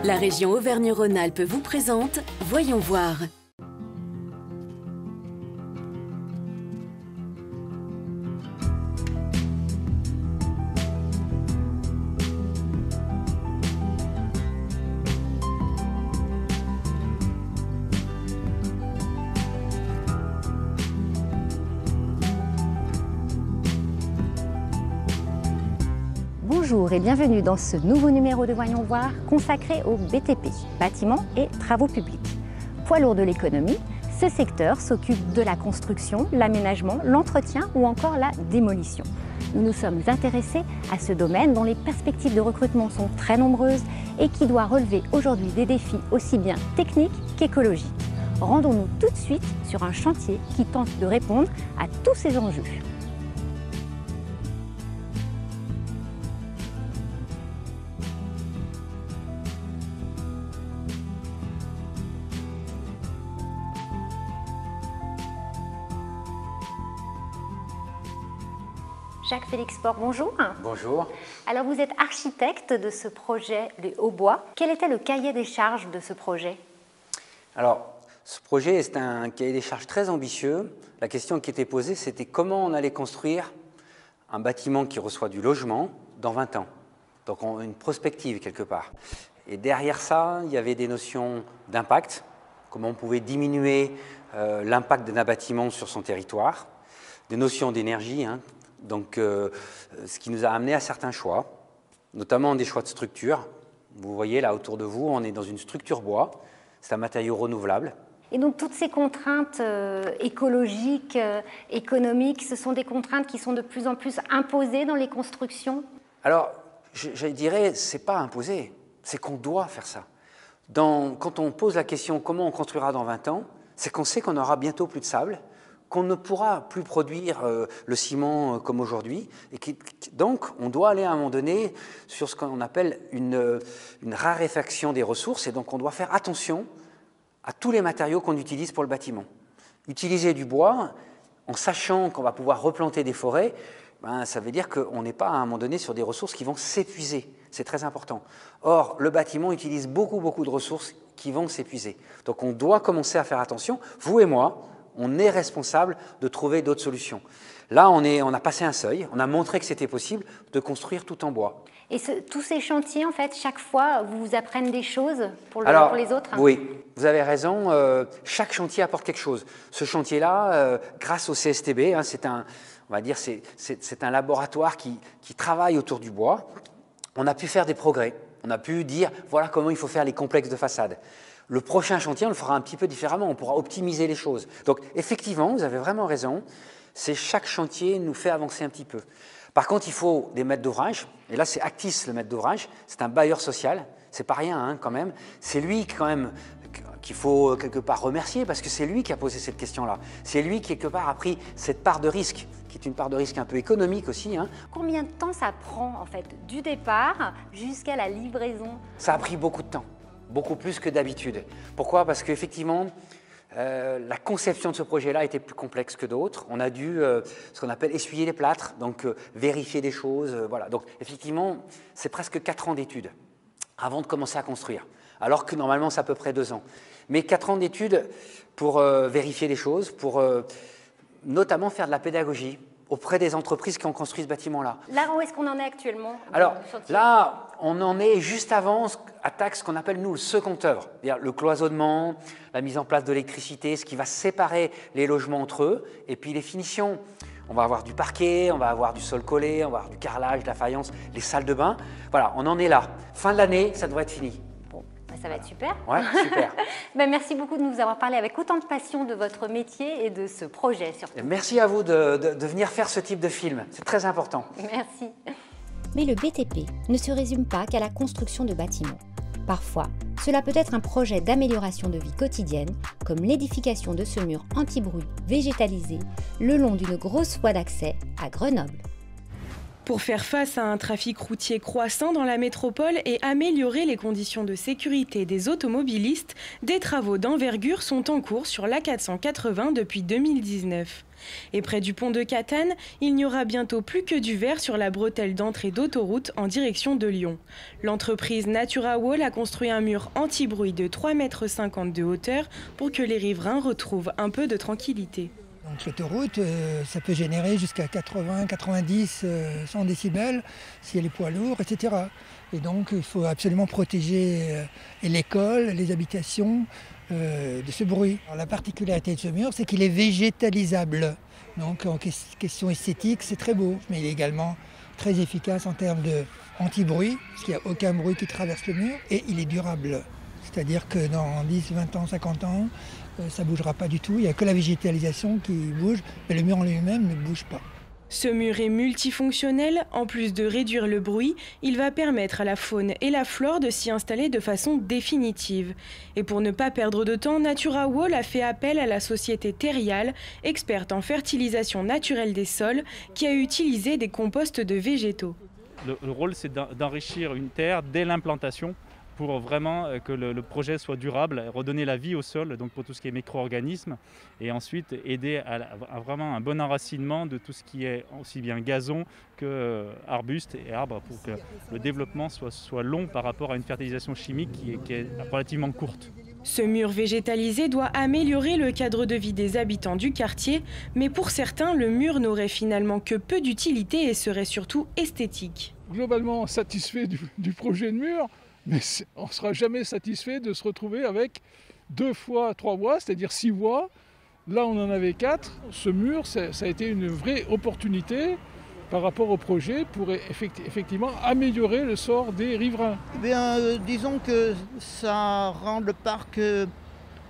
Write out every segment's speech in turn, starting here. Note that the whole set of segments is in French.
La région Auvergne-Rhône-Alpes vous présente Voyons voir. Bonjour et bienvenue dans ce nouveau numéro de Voyons voir consacré au BTP, bâtiments et travaux publics. Poids lourd de l'économie, ce secteur s'occupe de la construction, l'aménagement, l'entretien ou encore la démolition. Nous nous sommes intéressés à ce domaine dont les perspectives de recrutement sont très nombreuses et qui doit relever aujourd'hui des défis aussi bien techniques qu'écologiques. Rendons-nous tout de suite sur un chantier qui tente de répondre à tous ces enjeux. Jacques-Félix Faure, bonjour. Bonjour. Alors vous êtes architecte de ce projet Les Hauts-Bois. Quel était le cahier des charges de ce projet? Alors, ce projet, c'est un cahier des charges très ambitieux. La question qui était posée, c'était comment on allait construire un bâtiment qui reçoit du logement dans 20 ans. Donc une prospective quelque part. Et derrière ça, il y avait des notions d'impact, comment on pouvait diminuer l'impact d'un bâtiment sur son territoire, des notions d'énergie, donc ce qui nous a amené à certains choix, notamment des choix de structure. Vous voyez là autour de vous, on est dans une structure bois, c'est un matériau renouvelable. Et donc toutes ces contraintes écologiques, économiques, ce sont des contraintes qui sont de plus en plus imposées dans les constructions? Alors, je dirais, c'est pas imposé, c'est qu'on doit faire ça. Quand on pose la question comment on construira dans 20 ans, c'est qu'on sait qu'on aura bientôt plus de sable, qu'on ne pourra plus produire le ciment comme aujourd'hui. Donc, on doit aller à un moment donné sur ce qu'on appelle une raréfaction des ressources. Et donc, on doit faire attention à tous les matériaux qu'on utilise pour le bâtiment. Utiliser du bois, en sachant qu'on va pouvoir replanter des forêts, ça veut dire qu'on n'est pas à un moment donné sur des ressources qui vont s'épuiser. C'est très important. Or, le bâtiment utilise beaucoup de ressources qui vont s'épuiser. Donc, on doit commencer à faire attention, vous et moi. On est responsable de trouver d'autres solutions. Là, on a passé un seuil, on a montré que c'était possible de construire tout en bois. Et tous ces chantiers, en fait, chaque fois, vous apprennent des choses pour les autres? Oui, vous avez raison, chaque chantier apporte quelque chose. Ce chantier-là, grâce au CSTB, c'est un laboratoire qui travaille autour du bois. On a pu faire des progrès, on a pu dire, voilà comment il faut faire les complexes de façade. Le prochain chantier, on le fera un petit peu différemment, on pourra optimiser les choses. Donc effectivement, vous avez vraiment raison, c'est chaque chantier nous fait avancer un petit peu. Par contre, il faut des maîtres d'ouvrage, et là c'est Actis le maître d'ouvrage, c'est un bailleur social, c'est pas rien quand même, c'est lui quand même qu'il faut quelque part remercier parce que c'est lui qui a posé cette question-là. C'est lui qui quelque part a pris cette part de risque, qui est une part de risque un peu économique aussi. Combien de temps ça prend en fait du départ jusqu'à la livraison? Ça a pris beaucoup de temps. Beaucoup plus que d'habitude. Pourquoi? Parce qu'effectivement, la conception de ce projet-là était plus complexe que d'autres. On a dû, ce qu'on appelle essuyer les plâtres, donc vérifier des choses. Voilà. Donc effectivement, c'est presque 4 ans d'études avant de commencer à construire. Alors que normalement, c'est à peu près 2 ans. Mais 4 ans d'études pour vérifier des choses, pour notamment faire de la pédagogie auprès des entreprises qui ont construit ce bâtiment-là. Là, où est-ce qu'on en est actuellement? Alors là, on en est juste avant ce qu'on appelle nous le second œuvre, c'est-à-dire le cloisonnement, la mise en place de l'électricité, ce qui va séparer les logements entre eux, et puis les finitions. On va avoir du parquet, on va avoir du sol collé, on va avoir du carrelage, de la faïence, les salles de bain. Voilà, on en est là. Fin de l'année, ça devrait être fini. Ça va être super. Ouais, super. Merci beaucoup de nous avoir parlé avec autant de passion de votre métier et de ce projet surtout. Merci à vous de venir faire ce type de film, c'est très important. Merci. Mais le BTP ne se résume pas qu'à la construction de bâtiments. Parfois, cela peut être un projet d'amélioration de vie quotidienne, comme l'édification de ce mur anti-bruit végétalisé le long d'une grosse voie d'accès à Grenoble. Pour faire face à un trafic routier croissant dans la métropole et améliorer les conditions de sécurité des automobilistes, des travaux d'envergure sont en cours sur l'A480 depuis 2019. Et près du pont de Catane, il n'y aura bientôt plus que du verre sur la bretelle d'entrée d'autoroute en direction de Lyon. L'entreprise NaturaWall a construit un mur anti-bruit de 3,50 m de hauteur pour que les riverains retrouvent un peu de tranquillité. Donc l'autoroute, ça peut générer jusqu'à 80, 90, 100 décibels si elle est poids lourd, etc. Et donc il faut absolument protéger l'école, les habitations de ce bruit. Alors, la particularité de ce mur, c'est qu'il est végétalisable. Donc en question esthétique, c'est très beau, mais il est également très efficace en termes d'anti-bruit, parce qu'il n'y a aucun bruit qui traverse le mur, et il est durable. C'est-à-dire que dans 10, 20 ans, 50 ans, ça ne bougera pas du tout. Il n'y a que la végétalisation qui bouge, mais le mur en lui-même ne bouge pas. Ce mur est multifonctionnel. En plus de réduire le bruit, il va permettre à la faune et la flore de s'y installer de façon définitive. Et pour ne pas perdre de temps, NaturaWall a fait appel à la société Terial, experte en fertilisation naturelle des sols, qui a utilisé des composts de végétaux. Le rôle, c'est d'enrichir une terre dès l'implantation, pour vraiment que le projet soit durable, redonner la vie au sol, donc pour tout ce qui est micro-organismes, et ensuite aider à vraiment un bon enracinement de tout ce qui est aussi bien gazon que arbustes et arbres, pour que le développement soit long par rapport à une fertilisation chimique qui est relativement courte. Ce mur végétalisé doit améliorer le cadre de vie des habitants du quartier, mais pour certains, le mur n'aurait finalement que peu d'utilité et serait surtout esthétique. Globalement satisfait du projet de mur, mais on ne sera jamais satisfait de se retrouver avec 2 fois 3 voies, c'est-à-dire 6 voies. Là, on en avait 4. Ce mur, ça a été une vraie opportunité par rapport au projet pour effectivement améliorer le sort des riverains. Eh bien, disons que ça rend le parc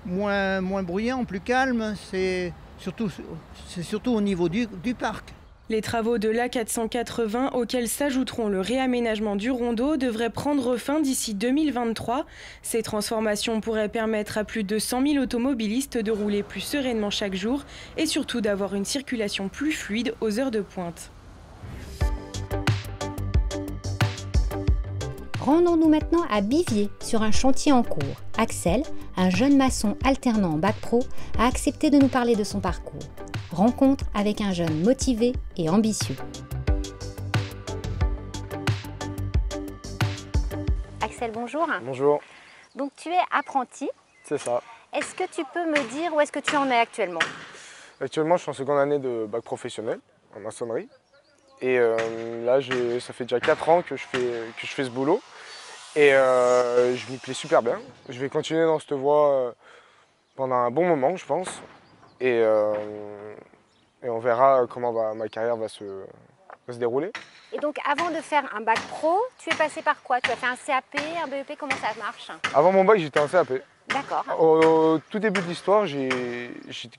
moins bruyant, plus calme. C'est surtout au niveau du parc. Les travaux de l'A480, auxquels s'ajouteront le réaménagement du rondeau, devraient prendre fin d'ici 2023. Ces transformations pourraient permettre à plus de 100 000 automobilistes de rouler plus sereinement chaque jour et surtout d'avoir une circulation plus fluide aux heures de pointe. Rendons-nous maintenant à Bivier, sur un chantier en cours. Axel, un jeune maçon alternant en bac pro, a accepté de nous parler de son parcours. Rencontre avec un jeune motivé et ambitieux. Axel, bonjour. Bonjour. Donc tu es apprenti. C'est ça. Est-ce que tu peux me dire où est-ce que tu en es actuellement? Actuellement, je suis en seconde année de bac professionnel en maçonnerie. Et là, ça fait déjà 4 ans que je fais ce boulot. Et je m'y plais super bien. Je vais continuer dans cette voie pendant un bon moment, je pense. Et on verra comment ma carrière va se dérouler. Et donc avant de faire un bac pro, tu es passé par quoi? Tu as fait un CAP, un BEP, comment ça marche? Avant mon bac, j'étais en CAP. D'accord. Au tout début de l'histoire, j'étais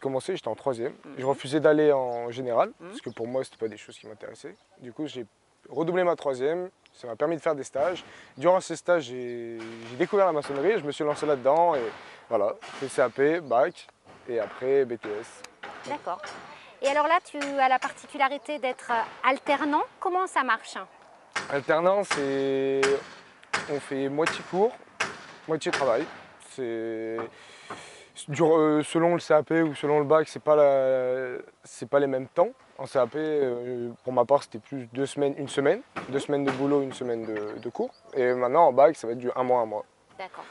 en 3e. Je refusais d'aller en général, parce que pour moi, ce n'était pas des choses qui m'intéressaient. Du coup, j'ai redoublé ma 3e, ça m'a permis de faire des stages. Durant ces stages, j'ai découvert la maçonnerie, je me suis lancé là-dedans et voilà, j'ai CAP, bac et après BTS. D'accord. Et alors là, tu as la particularité d'être alternant. Comment ça marche? Alternant, on fait moitié cours, moitié travail. Selon le CAP ou selon le bac, c'est pas les mêmes temps. En CAP, pour ma part, c'était plus 2 semaines, 1 semaine. 2 semaines de boulot, 1 semaine de cours. Et maintenant, en bac, ça va être du 1 mois, 1 mois. D'accord.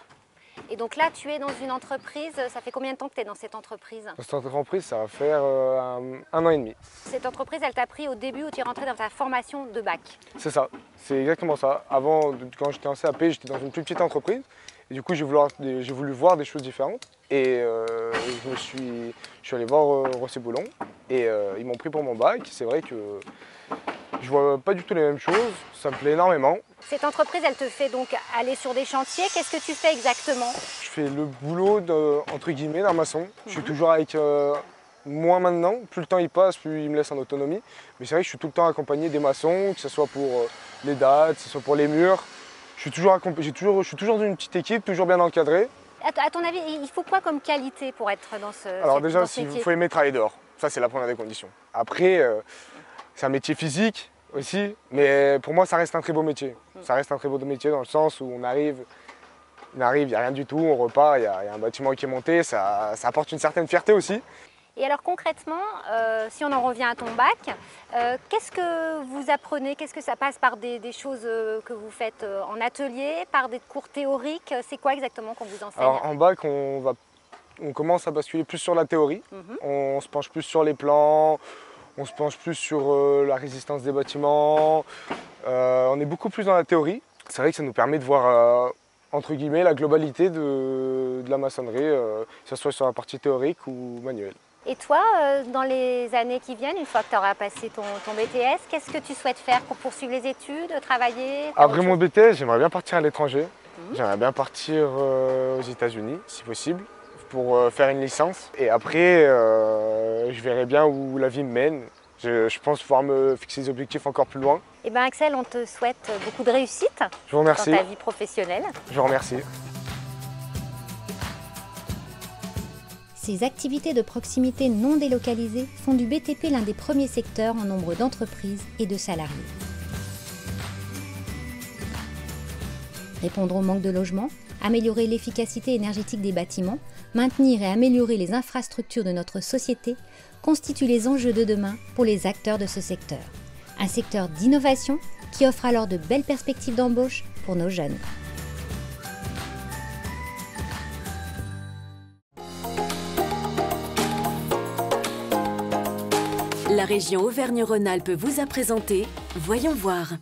Et donc là, tu es dans une entreprise, ça fait combien de temps que tu es dans cette entreprise? Dans cette entreprise, ça va faire 1 an et demi. Cette entreprise, elle t'a pris au début où tu es rentré dans ta formation de bac? C'est ça, c'est exactement ça. Avant, quand j'étais en CAP, j'étais dans une plus petite entreprise. Et du coup, j'ai voulu voir des choses différentes. Et je suis allé voir Rosset Boulon. Et ils m'ont pris pour mon bac. C'est vrai que je vois pas du tout les mêmes choses. Ça me plaît énormément. Cette entreprise, elle te fait donc aller sur des chantiers. Qu'est-ce que tu fais exactement? Je fais le boulot entre guillemets d'un maçon. Je suis toujours avec moi maintenant. Plus le temps il passe, plus il me laisse en autonomie. Mais c'est vrai que je suis tout le temps accompagné des maçons, que ce soit pour les dates, que ce soit pour les murs. Je suis toujours dans une petite équipe, toujours bien encadré. À ton avis, il faut quoi comme qualité pour être dans ce Alors déjà, il faut aimer travailler dehors. Ça, c'est la première des conditions. Après, c'est un métier physique. aussi, mais pour moi ça reste un très beau métier. Ça reste un très beau métier dans le sens où on arrive, il n'y a rien du tout, on repart, il y a un bâtiment qui est monté, ça apporte une certaine fierté aussi. Et alors concrètement, si on en revient à ton bac, qu'est-ce que vous apprenez? Qu'est-ce que ça passe par des choses que vous faites en atelier, par des cours théoriques? C'est quoi exactement qu'on vous enseigne? Alors en bac, on commence à basculer plus sur la théorie. On se penche plus sur les plans, on se penche plus sur la résistance des bâtiments. On est beaucoup plus dans la théorie. C'est vrai que ça nous permet de voir entre guillemets la globalité de la maçonnerie, que ce soit sur la partie théorique ou manuelle. Et toi, dans les années qui viennent, une fois que tu auras passé ton BTS, qu'est-ce que tu souhaites faire pour poursuivre les études, travailler? Après mon BTS, j'aimerais bien partir à l'étranger. J'aimerais bien partir aux États-Unis, si possible, pour faire une licence. Et après, je verrai bien où la vie me mène. Je pense pouvoir me fixer des objectifs encore plus loin. Eh bien Axel, on te souhaite beaucoup de réussite Je vous remercie. dans ta vie professionnelle. Je vous remercie. Ces activités de proximité non délocalisées font du BTP l'un des premiers secteurs en nombre d'entreprises et de salariés. Répondre au manque de logement, améliorer l'efficacité énergétique des bâtiments, maintenir et améliorer les infrastructures de notre société constituent les enjeux de demain pour les acteurs de ce secteur. Un secteur d'innovation qui offre alors de belles perspectives d'embauche pour nos jeunes. La région Auvergne-Rhône-Alpes vous a présenté Voyons voir.